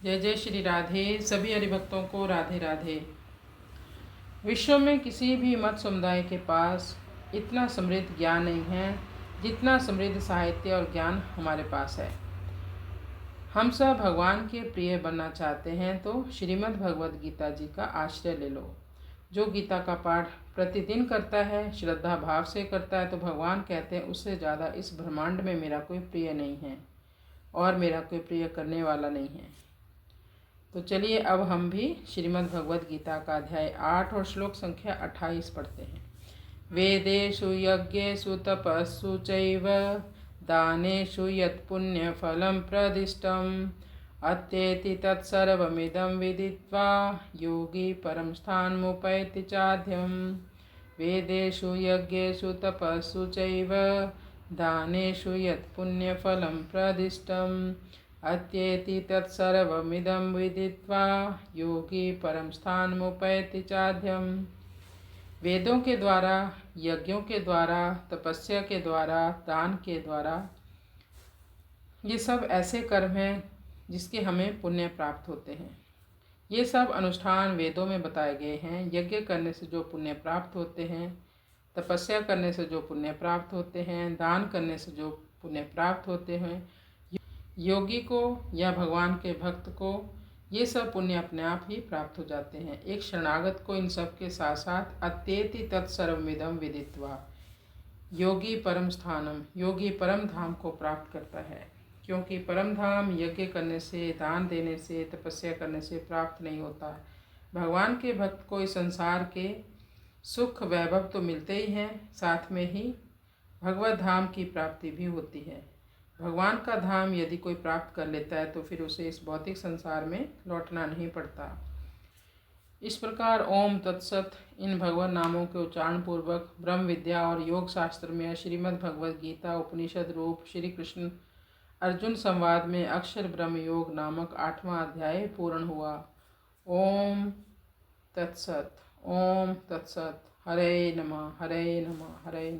जय जय श्री राधे। सभी हरिभक्तों को राधे राधे। विश्व में किसी भी मत समुदाय के पास इतना समृद्ध ज्ञान नहीं है जितना समृद्ध साहित्य और ज्ञान हमारे पास है। हम सब भगवान के प्रिय बनना चाहते हैं तो श्रीमद् भगवद गीता जी का आश्रय ले लो। जो गीता का पाठ प्रतिदिन करता है, श्रद्धा भाव से करता है, तो भगवान कहते हैं उससे ज़्यादा इस ब्रह्मांड में मेरा कोई प्रिय नहीं है और मेरा कोई प्रिय करने वाला नहीं है। तो चलिए अब हम भी श्रीमद् भगवद गीता का अध्याय 8 और श्लोक संख्या 28 पढ़ते हैं। वेदेषु यज्ञेषु तपस्सु चैव दानेषु यत्पुण्यफलं प्रदिष्टम् अत्येति तत्सर्वमिदं विदित्वा योगी परं स्थानमुपैति चाद्यम्। वेदेषु यज्ञेषु तपस्सु चैव दानेषु यत्पुण्यफलं प्रदिष्टम् अत्येति तत्सर्वमिदं विदित्वा योगी परम स्थानमुपैति चाद्यम्। वेदों के द्वारा, यज्ञों के द्वारा, तपस्या के द्वारा, दान के द्वारा, ये सब ऐसे कर्म हैं जिसके हमें पुण्य प्राप्त होते हैं। ये सब अनुष्ठान वेदों में बताए गए हैं। यज्ञ करने से जो पुण्य प्राप्त होते हैं, तपस्या करने से जो पुण्य प्राप्त होते हैं, दान करने से जो पुण्य प्राप्त होते हैं, योगी को या भगवान के भक्त को ये सब पुण्य अपने आप ही प्राप्त हो जाते हैं। एक शरणागत को इन सब के साथ साथ अत्येति तत्सर्वमिदं विदित्वा योगी परम स्थानम, योगी परम धाम को प्राप्त करता है। क्योंकि परम धाम यज्ञ करने से, दान देने से, तपस्या करने से प्राप्त नहीं होता। भगवान के भक्त को इस संसार के सुख वैभव तो मिलते ही हैं, साथ में ही भगवत धाम की प्राप्ति भी होती है। भगवान का धाम यदि कोई प्राप्त कर लेता है तो फिर उसे इस भौतिक संसार में लौटना नहीं पड़ता। इस प्रकार ओम तत्सत इन भगवत नामों के उच्चारण पूर्वक ब्रह्म विद्या और योग शास्त्र में श्रीमद् भगवद गीता उपनिषद रूप श्री कृष्ण अर्जुन संवाद में अक्षर ब्रह्म योग नामक 8वां अध्याय पूर्ण हुआ। ओम तत्सत, ओम तत्सत। हरे नमः, हरे नमः, हरे नमः।